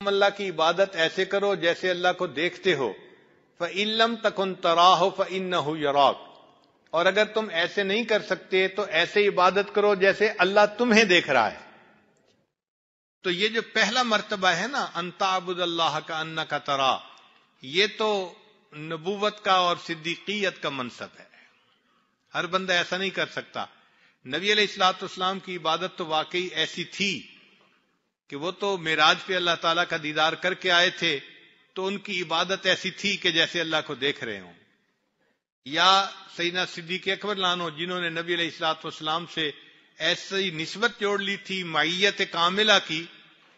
تم اللہ کی عبادت ایسے کرو جیسے اللہ کو دیکھتے ہو، فَإِن لَّمْ تَكُن تَرَاهُ فَإِنَّهُ يَرَاكَ، اور اگر تم ایسے نہیں کر سکتے تو ایسے عبادت کرو جیسے اللہ تمہیں دیکھ رہا ہے۔ تو یہ جو پہلا مرتبہ ہے نا، ان تعبد اللہ کأنک تراہ، یہ تو نبوت کا اور صدیقیت کا منصب ہے، ہر بندہ ایسا نہیں کر سکتا۔ نبی علیہ الصلوۃ والسلام کی عبادت تو واقعی ایسی تھی کہ وہ تو معراج پہ اللہ تعالیٰ کا دیدار کر کے آئے تھے، تو ان کی عبادت ایسی تھی کہ جیسے اللہ کو دیکھ رہے ہوں۔ یا سیدنا صدیق اکبر لانو، جنہوں نے نبی علیہ الصلوۃ والسلام سے ایسی نسبت جوڑ لی تھی معیت کاملہ کی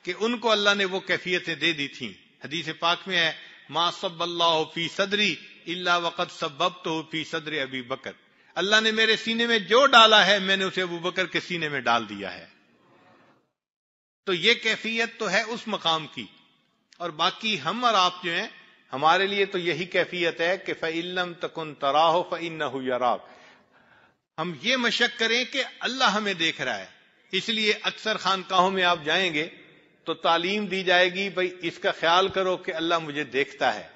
کہ ان کو اللہ نے وہ کیفیتیں دے دی تھیں۔ حدیث پاک میں ہے، ما صب اللہ فی صدری الا وقد سببتہ فی صدر ابی بکر، اللہ نے میرے سینے میں جو ڈالا ہے میں نے اسے ابو بکر کے سینے میں ڈال دیا ہے۔ تو یہ کیفیت تو ہے اس مقام کی، اور باقی ہم اور آپ جو ہیں، ہمارے لیے تو یہی کیفیت ہے کہ فَإِن لَّمْ تَكُن تَرَاهُ فَإِنَّهُ يَرَاكَ، ہم یہ مشق کریں کہ اللہ ہمیں دیکھ رہا ہے۔ اس لیے اکثر خانقاہوں میں آپ جائیں گے تو تعلیم دی جائے گی، بھئی اس کا خیال کرو کہ اللہ مجھے دیکھتا ہے۔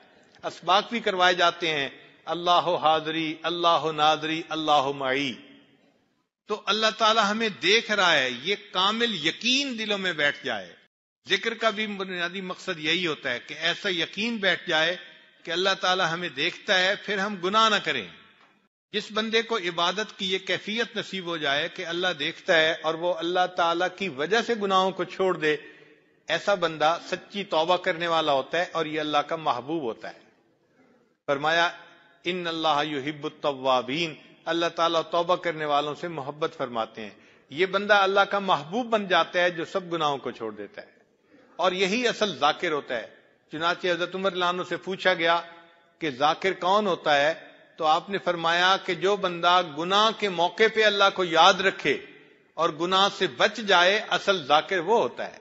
اسباق بھی کروائے جاتے ہیں، اللہ حاضری، اللہ ناظری، اللہ معی، تو اللہ تعالی ہمیں دیکھ رہا ہے، یہ کامل یقین دلوں میں بیٹھ جائے۔ ذکر کا بھی بنیادی مقصد یہی ہوتا ہے کہ ایسا یقین بیٹھ جائے کہ اللہ تعالی ہمیں دیکھتا ہے، پھر ہم گناہ نہ کریں۔ جس بندے کو عبادت کی یہ کیفیت نصیب ہو جائے کہ اللہ دیکھتا ہے اور وہ اللہ تعالی کی وجہ سے گناہوں کو چھوڑ دے، ایسا بندہ سچی توبہ کرنے والا ہوتا ہے اور یہ اللہ کا محبوب ہوتا ہے۔ فرمایا ان اللہ یحب التوابین، اللہ تعالیٰ توبہ کرنے والوں سے محبت فرماتے ہیں۔ یہ بندہ اللہ کا محبوب بن جاتا ہے جو سب گناہوں کو چھوڑ دیتا ہے، اور یہی اصل ذاکر ہوتا ہے۔ چنانچہ حضرت عمر رضی اللہ عنہ سے پوچھا گیا کہ ذاکر کون ہوتا ہے، تو آپ نے فرمایا کہ جو بندہ گناہ کے موقع پہ اللہ کو یاد رکھے اور گناہ سے بچ جائے، اصل ذاکر وہ ہوتا ہے۔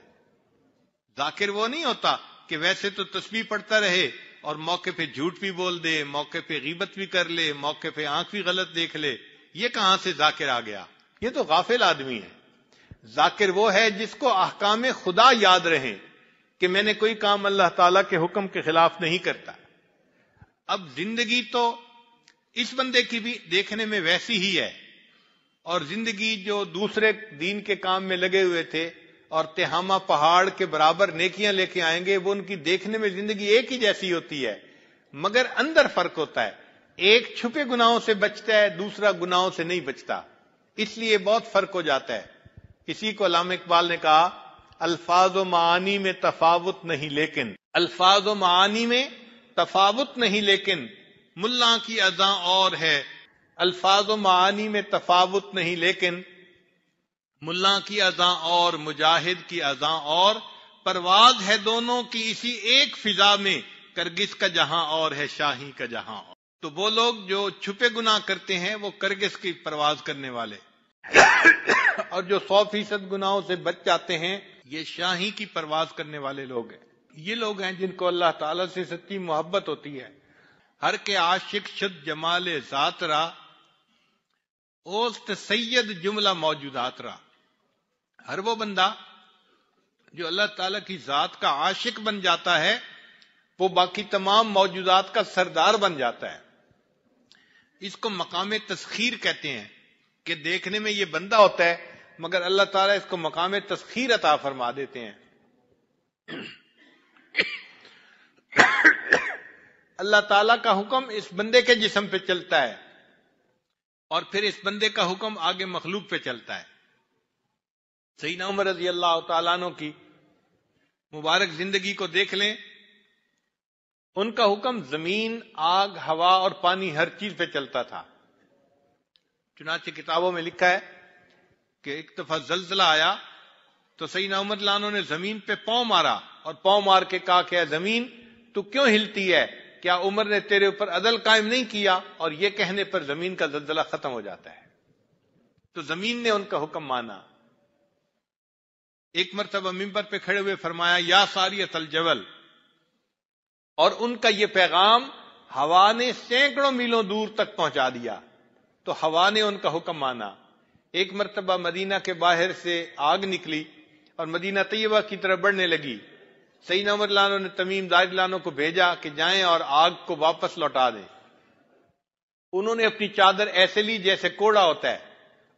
ذاکر وہ نہیں ہوتا کہ ویسے تو تسبیح پڑھتا رہے اور موقع پہ جھوٹ بھی بول دے، موقع پہ غیبت بھی کر لے، موقع پہ آنکھ بھی غلط دیکھ لے۔ یہ کہاں سے ذاکر آ گیا؟ یہ تو غافل آدمی ہے۔ ذاکر وہ ہے جس کو احکام خدا یاد رہیں کہ میں نے کوئی کام اللہ تعالیٰ کے حکم کے خلاف نہیں کرتا۔ اب زندگی تو اس بندے کی بھی دیکھنے میں ویسی ہی ہے، اور زندگی جو دوسرے دین کے کام میں لگے ہوئے تھے اور تہامہ پہاڑ کے برابر نیکیاں لے کے آئیں گے، وہ ان کی دیکھنے میں زندگی ایک ہی جیسی ہوتی ہے، مگر اندر فرق ہوتا ہے۔ ایک چھپے گناہوں سے بچتا ہے، دوسرا گناہوں سے نہیں بچتا، اس لیے بہت فرق ہو جاتا ہے۔ اسی کو علامہ اقبال نے کہا، الفاظ و معانی میں تفاوت نہیں لیکن، الفاظ و معانی میں تفاوت نہیں لیکن ملا کی اذاں اور ہے، الفاظ و معانی میں تفاوت نہیں لیکن ملا کی اذاں اور، مجاہد کی اذاں اور، پرواز ہے دونوں کی اسی ایک فضا میں، کرگس کا جہاں اور ہے شاہی کا جہاں اور۔ تو وہ لوگ جو چھپے گناہ کرتے ہیں وہ کرگس کی پرواز کرنے والے، اور جو 100% گناہوں سے بچ جاتے ہیں یہ شاہی کی پرواز کرنے والے لوگ ہیں۔ یہ لوگ ہیں جن کو اللہ تعالیٰ سے سچی محبت ہوتی ہے۔ ہر کے عاشق شد جمال ذات را، اوست سید جملہ موجودات را، ہر وہ بندہ جو اللہ تعالیٰ کی ذات کا عاشق بن جاتا ہے وہ باقی تمام موجودات کا سردار بن جاتا ہے۔ اس کو مقام تسخیر کہتے ہیں کہ دیکھنے میں یہ بندہ ہوتا ہے مگر اللہ تعالیٰ اس کو مقام تسخیر عطا فرما دیتے ہیں۔ اللہ تعالیٰ کا حکم اس بندے کے جسم پہ چلتا ہے اور پھر اس بندے کا حکم آگے مخلوق پہ چلتا ہے۔ سیدنا عمر رضی اللہ تعالیٰ عنہ کی مبارک زندگی کو دیکھ لیں، ان کا حکم زمین، آگ، ہوا اور پانی ہر چیز پہ چلتا تھا۔ چنانچہ کتابوں میں لکھا ہے کہ ایک دفعہ زلزلہ آیا تو سیدنا عمر رضی اللہ عنہ نے زمین پہ پاؤں مارا اور پاؤں مار کے کہا کہ اے زمین تو کیوں ہلتی ہے؟ کیا عمر نے تیرے اوپر عدل قائم نہیں کیا؟ اور یہ کہنے پر زمین کا زلزلہ ختم ہو جاتا ہے۔ تو زمین نے ان کا حکم مانا۔ ایک مرتبہ منبر پہ کھڑے ہوئے فرمایا یا ساریۃ الجبل، اور ان کا یہ پیغام ہوا نے سینکڑوں میلوں دور تک پہنچا دیا، تو ہوا نے ان کا حکم مانا۔ ایک مرتبہ مدینہ کے باہر سے آگ نکلی اور مدینہ طیبہ کی طرف بڑھنے لگی، سیدنا عمر لانو نے تمیم داری لانو کو بھیجا کہ جائیں اور آگ کو واپس لوٹا دیں. انہوں نے اپنی چادر ایسے لی جیسے کوڑا ہوتا ہے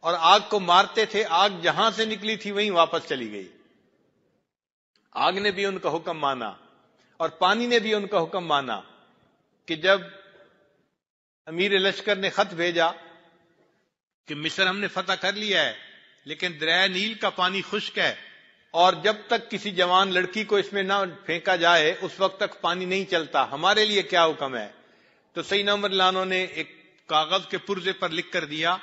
اور آگ کو مارتے تھے، آگ جہاں سے نکلی تھی وہیں واپس چلی گئی. آگ نے بھی ان کا حکم مانا اور پانی نے بھی ان کا حکم مانا کہ جب امیر لشکر نے خط بھیجا کہ مصر ہم نے فتح کر لیا ہے لیکن دریائے نیل کا پانی خشک ہے اور جب تک کسی جوان لڑکی کو اس میں نہ پھینکا جائے اس وقت تک پانی نہیں چلتا، ہمارے لیے کیا حکم ہے؟ تو سیدنا عمر لانو نے ایک کاغذ کے پرزے پر لکھ کر دیا،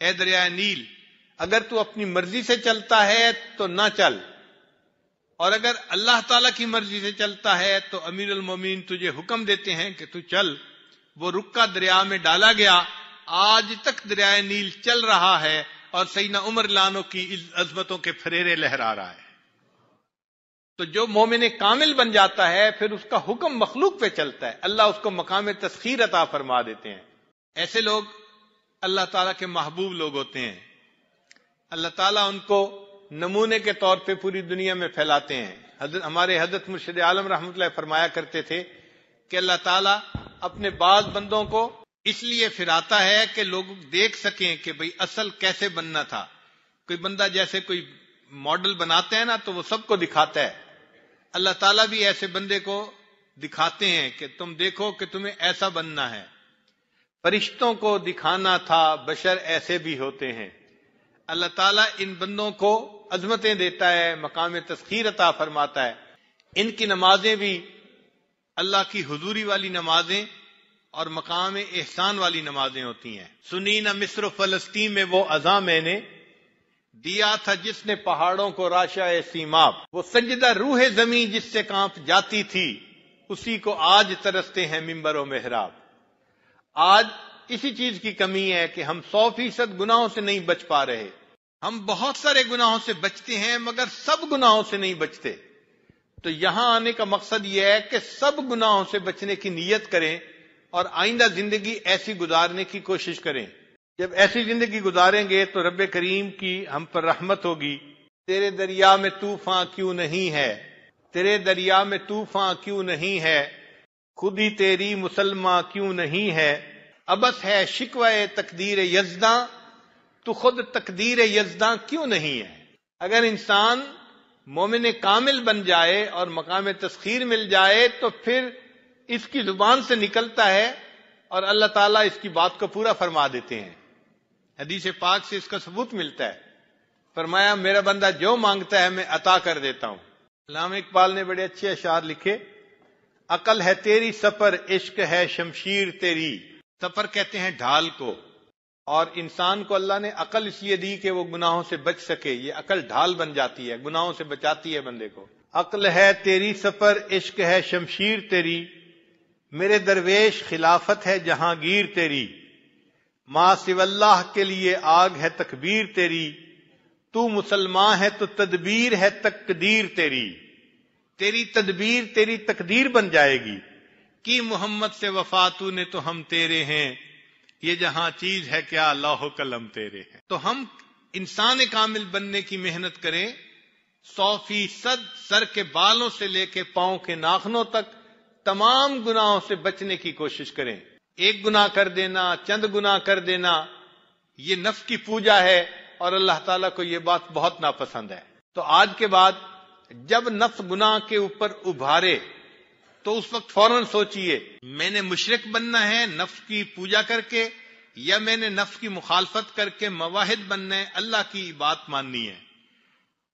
اے دریائے نیل، اگر تو اپنی مرضی سے چلتا ہے تو نہ چل، اور اگر اللہ تعالیٰ کی مرضی سے چلتا ہے تو امیر المومنین تجھے حکم دیتے ہیں کہ تو چل. وہ رکا دریا میں ڈالا گیا، آج تک دریائے نیل چل رہا ہے اور سیدنا عمر لانو کی عظمتوں کے پھریرے لہرا رہا ہے. تو جو مومن کامل بن جاتا ہے پھر اس کا حکم مخلوق پہ چلتا ہے، اللہ اس کو مقام تسخیر عطا فرما دیتے ہیں. ایسے لوگ اللہ تعالیٰ کے محبوب لوگ ہوتے ہیں. اللہ تعالیٰ ان کو نمونے کے طور پہ پوری دنیا میں پھیلاتے ہیں. ہمارے حضرت مرشد عالم رحمۃ اللہ فرمایا کرتے تھے کہ اللہ تعالیٰ اپنے بعض بندوں کو اس لیے پھراتا ہے کہ لوگ دیکھ سکیں کہ بھئی اصل کیسے بننا تھا. کوئی بندہ جیسے کوئی ماڈل بناتا ہے نا تو وہ سب کو دکھاتا ہے، اللہ تعالیٰ بھی ایسے بندے کو دکھاتے ہیں کہ تم دیکھو کہ تمہیں ایسا بننا ہے. فرشتوں کو دکھانا تھا بشر ایسے بھی ہوتے ہیں. اللہ تعالیٰ ان بندوں کو عظمتیں دیتا ہے، مقام تسخیر عطا فرماتا ہے. ان کی نمازیں بھی اللہ کی حضوری والی نمازیں اور مقام احسان والی نمازیں ہوتی ہیں. سنی نہ مصر و فلسطین میں وہ اذاں میں نے دیا تھا جس نے پہاڑوں کو راشا سیماب، وہ سجدہ روح زمین جس سے کانپ جاتی تھی اسی کو آج ترستے ہیں ممبر و محراب. آج اسی چیز کی کمی ہے کہ ہم 100% گناہوں سے نہیں بچ پا رہے. ہم بہت سارے گناہوں سے بچتے ہیں مگر سب گناہوں سے نہیں بچتے. تو یہاں آنے کا مقصد یہ ہے کہ سب گناہوں سے بچنے کی نیت کریں اور آئندہ زندگی ایسی گزارنے کی کوشش کریں. جب ایسی زندگی گزاریں گے تو رب کریم کی ہم پر رحمت ہوگی. تیرے دریا میں طوفان کیوں نہیں ہے، تیرے دریا میں طوفان کیوں نہیں ہے، خود ہی تیری مسلمہ کیوں نہیں ہے. ابس ہے شکوہ تقدیر یزداں، تو خود تقدیر یزداں کیوں نہیں ہے. اگر انسان مومن کامل بن جائے اور مقام تسخیر مل جائے تو پھر اس کی زبان سے نکلتا ہے اور اللہ تعالیٰ اس کی بات کو پورا فرما دیتے ہیں. حدیث پاک سے اس کا ثبوت ملتا ہے. فرمایا میرا بندہ جو مانگتا ہے میں عطا کر دیتا ہوں. علامہ اقبال نے بڑے اچھے اشعار لکھے، عقل ہے تیری سفر، عشق ہے شمشیر تیری. سفر کہتے ہیں ڈھال کو، اور انسان کو اللہ نے عقل اس لیے دی کہ وہ گناہوں سے بچ سکے. یہ عقل ڈھال بن جاتی ہے، گناہوں سے بچاتی ہے بندے کو. عقل ہے تیری سفر، عشق ہے شمشیر تیری، میرے درویش خلافت ہے جہانگیر تیری. ما سوی اللہ کے لیے آگ ہے تکبیر تیری، تو مسلمان ہے تو تدبیر ہے تقدیر تیری. تیری تدبیر تیری تقدیر بن جائے گی. کی محمد سے وفا تو نے تو ہم تیرے ہیں، یہ جہاں چیز ہے کیا لوح و قلم تیرے ہیں. تو ہم انسان کامل بننے کی محنت کریں. 100% سر کے بالوں سے لے کے پاؤں کے ناخنوں تک تمام گناہوں سے بچنے کی کوشش کریں. ایک گناہ کر دینا، چند گناہ کر دینا، یہ نفس کی پوجا ہے اور اللہ تعالیٰ کو یہ بات بہت ناپسند ہے. تو آج کے بعد جب نفس گناہ کے اوپر ابھارے تو اس وقت فوراً سوچئے میں نے مشرک بننا ہے نفس کی پوجا کر کے، یا میں نے نفس کی مخالفت کر کے موحد بننا ہے، اللہ کی بات ماننی ہے.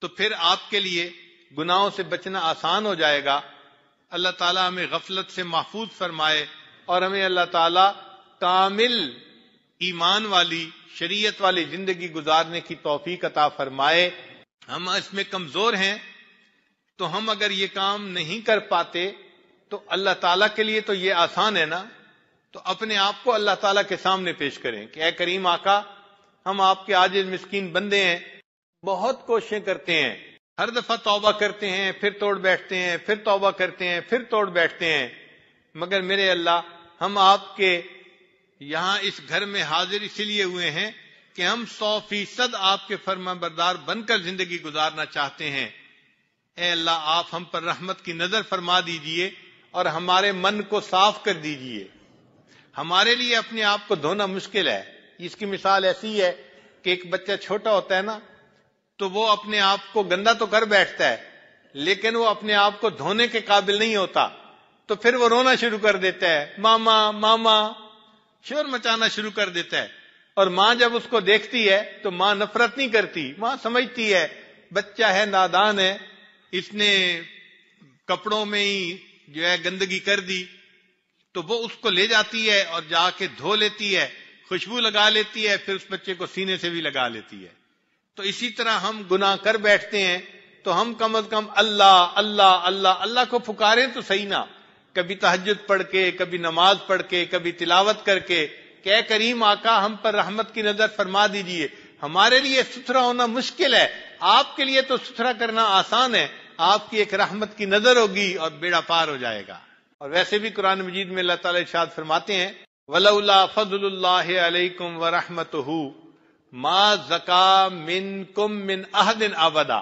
تو پھر آپ کے لیے گناہوں سے بچنا آسان ہو جائے گا. اللہ تعالیٰ ہمیں غفلت سے محفوظ فرمائے اور ہمیں اللہ تعالیٰ کامل ایمان والی شریعت والی زندگی گزارنے کی توفیق عطا فرمائے. ہم اس میں کمزور ہیں تو ہم اگر یہ کام نہیں کر پاتے تو اللہ تعالیٰ کے لیے تو یہ آسان ہے نا. تو اپنے آپ کو اللہ تعالیٰ کے سامنے پیش کریں کہ اے کریم آقا، ہم آپ کے عاجز مسکین بندے ہیں، بہت کوششیں کرتے ہیں، ہر دفعہ توبہ کرتے ہیں پھر توڑ بیٹھتے ہیں، پھر توبہ کرتے ہیں پھر توڑ بیٹھتے ہیں، مگر میرے اللہ ہم آپ کے یہاں اس گھر میں حاضر اسی لیے ہوئے ہیں کہ ہم 100% آپ کے فرما بردار بن کر زندگی گزارنا چاہتے ہیں. اے اللہ آپ ہم پر رحمت کی نظر فرما دیجئے اور ہمارے من کو صاف کر دیجئے۔ ہمارے لیے اپنے آپ کو دھونا مشکل ہے۔ اس کی مثال ایسی ہے کہ ایک بچہ چھوٹا ہوتا ہے نا، تو وہ اپنے آپ کو گندا تو کر بیٹھتا ہے لیکن وہ اپنے آپ کو دھونے کے قابل نہیں ہوتا، تو پھر وہ رونا شروع کر دیتا ہے، ماما ماما، شور مچانا شروع کر دیتا ہے۔ اور ماں جب اس کو دیکھتی ہے تو ماں نفرت نہیں کرتی، ماں سمجھتی ہے بچہ ہے، نادان ہے، اس نے کپڑوں میں ہی جو ہے گندگی کر دی، تو وہ اس کو لے جاتی ہے اور جا کے دھو لیتی ہے، خوشبو لگا لیتی ہے، پھر اس بچے کو سینے سے بھی لگا لیتی ہے۔ تو اسی طرح ہم گناہ کر بیٹھتے ہیں تو ہم کم از کم اللہ اللہ اللہ اللہ کو پکاریں تو صحیح نا، کبھی تہجد پڑھ کے، کبھی نماز پڑھ کے، کبھی تلاوت کر کے کہ اے کریم آقا ہم پر رحمت کی نظر فرما دیجئے۔ ہمارے لیے ستھرا ہونا مشکل ہے، آپ کے لیے تو ستھرا کرنا آسان ہے، آپ کی ایک رحمت کی نظر ہوگی اور بیڑا پار ہو جائے گا۔ اور ویسے بھی قرآن مجید میں اللہ تعالیٰ ارشاد فرماتے ہیں وَلَوْلَا فَضْلُ اللَّهِ عَلَيْكُمْ وَرَحْمَتُهُ مَا زَكَا مِنْكُمْ مِنْ أَحَدٍ أَبَدًا،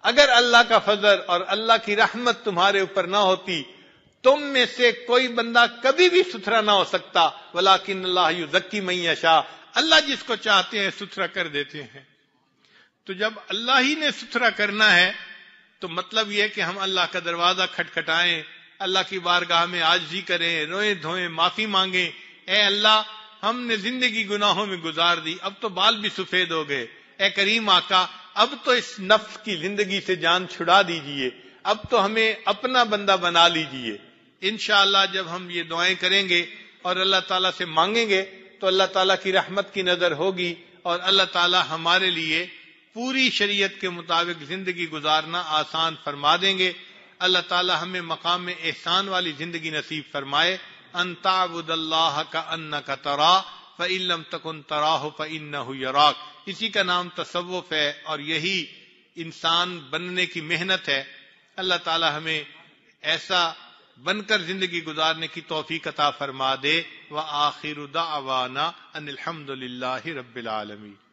اگر اللہ کا فضل اور اللہ کی رحمت تمہارے اوپر نہ ہوتی تم میں سے کوئی بندہ کبھی بھی ستھرا نہ ہو سکتا، وَلَٰكِنَّ اللَّهَ يُزَكِّي مَن يَشَاءُ، اللہ جس کو چاہتے ہیں ستھرا کر دیتے ہیں۔ تو جب اللہ ہی نے ستھرا کرنا ہے تو مطلب یہ ہے کہ ہم اللہ کا دروازہ کھٹکھٹائیں، اللہ کی بارگاہ میں عاجزی کریں، روئیں دھوئیں، معافی مانگیں، اے اللہ ہم نے زندگی گناہوں میں گزار دی، اب تو بال بھی سفید ہو گئے، اے کریم آقا اب تو اس نفس کی زندگی سے جان چھڑا دیجئے، اب تو ہمیں اپنا بندہ بنا لیجئے۔ انشاءاللہ جب ہم یہ دعائیں کریں گے اور اللہ تعالیٰ سے مانگیں گے تو اللہ تعالیٰ کی رحمت کی نظر ہوگی اور اللہ تعالیٰ ہمارے لیے پوری شریعت کے مطابق زندگی گزارنا آسان فرما دیں گے۔ اللہ تعالیٰ ہمیں مقام احسان والی زندگی نصیب فرمائے۔ ان تعبد اللہ کأنک تراہ فإن لم تکن تراہ فإنہ یراک، اسی کا نام تصوف ہے اور یہی انسان بننے کی محنت ہے۔ اللہ تعالیٰ ہمیں ایسا بن کر زندگی گزارنے کی توفیق عطا فرما دے۔ وآخر دعوانا ان الحمد للہ رب العالمین۔